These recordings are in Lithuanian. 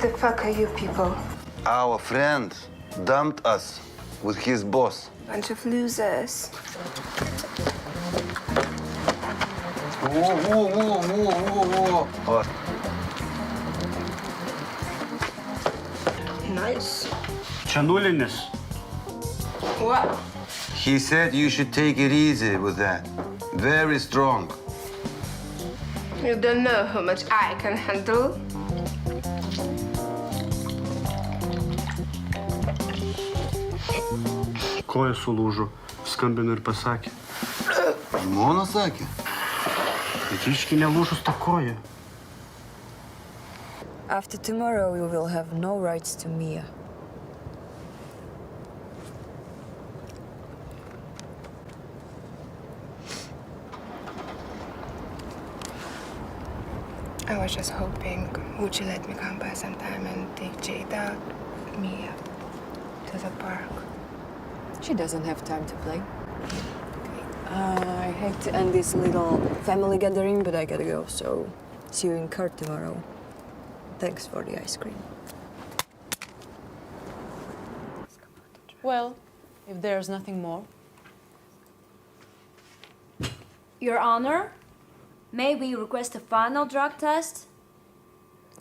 the fuck are you people? Our friend dumped us with his boss. Bunch of losers. Whoa. Nice. Chanulinis. What? He said you should take it easy with that. Very strong. You don't know how much I can handle. Koja sulūžo. Skambino ir pasakė. Žmona sakė. Bet iški nelūžus ta koja. After tomorrow, you will have no rights to Mia. I was just hoping, would you let me come by sometime and take Jada, Mia, to the park? She doesn't have time to play. I hate to end this little family gathering, but I gotta go, so see you in court tomorrow. Thanks for the ice cream. Well, if there's nothing more. Your Honor, may we request a final drug test?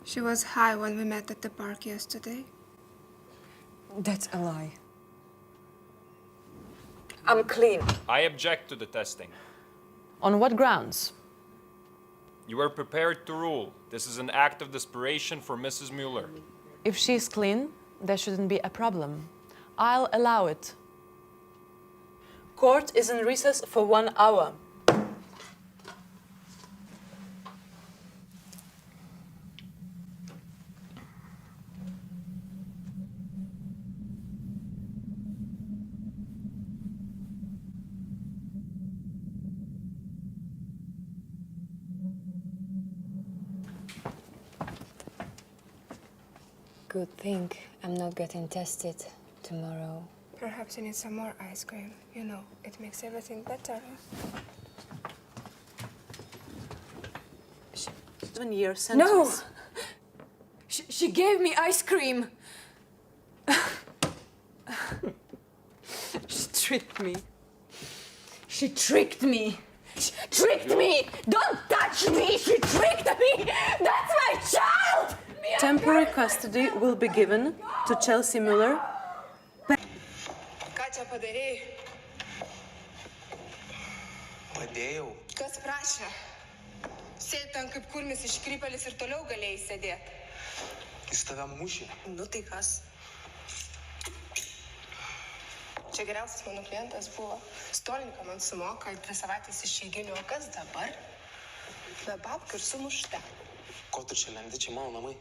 She was high when we met at the park yesterday. That's a lie. I'm clean. I object to the testing. On what grounds? You are prepared to rule. This is an act of desperation for Mrs. Mueller. If she's clean, there shouldn't be a problem. I'll allow it. Court is in recess for 1 hour. Good thing I'm not getting tested tomorrow. Perhaps you need some more ice cream. You know, it makes everything better. 7-year sentence. No! She gave me ice cream! She tricked me. She tricked me! She tricked me! Don't touch me! She tricked me! That's my child! Temporary custody will be given to Chelsea Mueller. Ką čia padarėjai? Padėjau. Kas prašė? Sėdi ten kaip kurmis iškrypėlis ir toliau galėjai sėdėti. Jis tave mušė. Nu tai kas? Čia geriausias mano klientas buvo. Stolininką man sumoka 2 savaitės išeiginių, o kas dabar? Be babkių ir sumušta. Ko tu čia lendi, čia mano namai?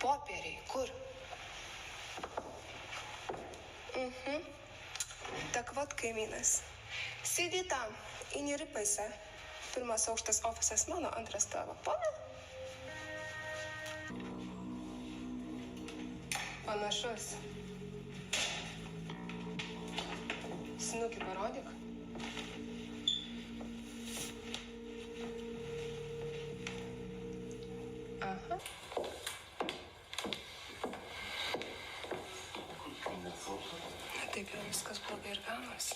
Popieriai, kur? Tak vat kaimynas. Sėdi tam, įniri paise. 1 aukštas ofisas mano, 2 tavo. Pana? Panašus. Snukį parodyk. Aha. Na taip jau viskas blogai ir gaunasi.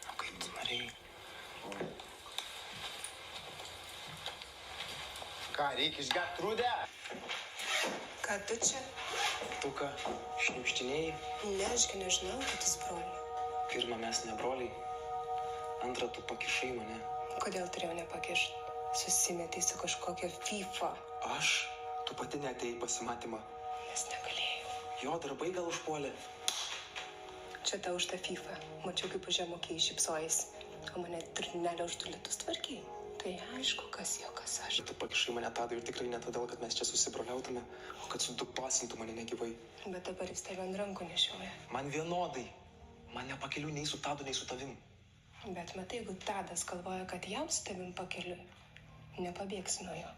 O kaip tu norėjai? Ką, reikia išgerti rudę? Ką tu čia? Tu ką, šniukštinėjai? Ne, ašgi nežinau, kad jis broliai. Pirma, mes ne broliai. Antra, tu pakišai mane. Kodėl turėjau nepakišt? Susimetei su kažkokia FIFA. Aš? Tu pati neatėjai pasimatymą. Nes negalėjau. Jo darbai gal užpuolė. Čia tau už tą FIFA. Mačiau, kaip užėmokėjai šypsojasi. O mane turnelę už 2 litus tvarkiai. Tai aišku, kas jo, kas aš. Tu pakišai mane Tadui ir tikrai ne todėl, kad mes čia susibroliautume, o kad sudupasintų mane negyvai. Bet dabar jis tave ant rankų nešioja. Man vienodai. Man nepakeliu nei su Tadu, nei su tavim. Bet matai, jeigu Tadas galvoja, kad jam su tavim pakeliu, nepabėgsi nuo jo.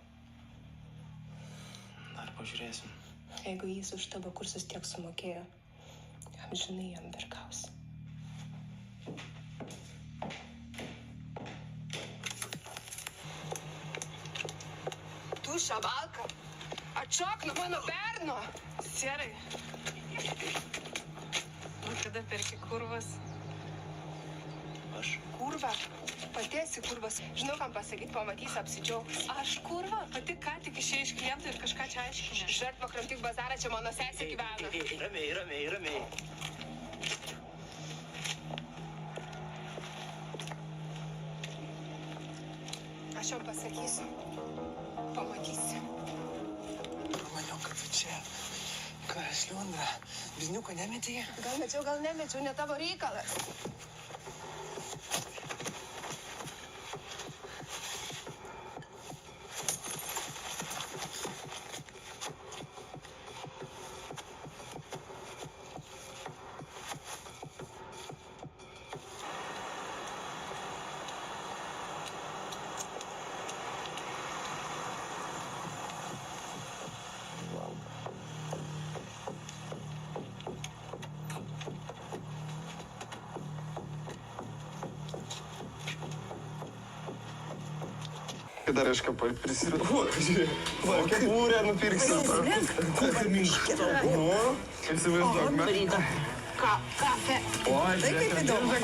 Dar pažiūrėsim. Jeigu jis už tavo kursus tiek sumokėjo, amžinai jam verkausi. šabalka. Atšok nuo mano berno. Sierai. Nu, kada perki kurvas? Aš? Kurva. Patiesi kurvas. Žinau, kam pasakyti, pamatysi, apsidžiaugs. Aš kurva? Pati ką tik išėjai iš klientų ir kažką čia aiškinė. Žert pakramtyk bazarą, čia mano sesė gyvena. Ramiai. Aš jam pasakysiu. Pamatysi. Maniau, kad tu čia. Kas, Liundra? Bizniuko nemetėjai? Gal mečiau, gal nemečiau, ne tavo reikalas. Dar aš ką prisirūau. Žiūrėk, va, kepurę nupirksiu. Kokią minkštą. Nu, įsivaizduok, mes. Kafė. O, žiūrėk, kaip įdomu.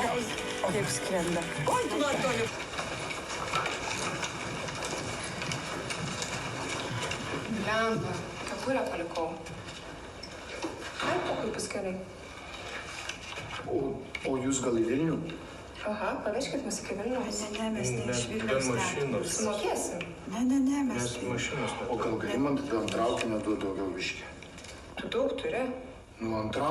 Kaip skrenda. Oi, tu nori toliau. Lemba, kepurę palikau. Ai, kaip bus gerai. O jūs gal į Vilnių? Aha, pavežkit mus iki Vilniaus. Ne, mes ne iš Vilniaus. mašinos. Sumokėsim. Ne, mes. Mašinos. O gal gali man tada ant traukinio duoti daugiau biškį? Tu daug turi. Nu, ant traukinio.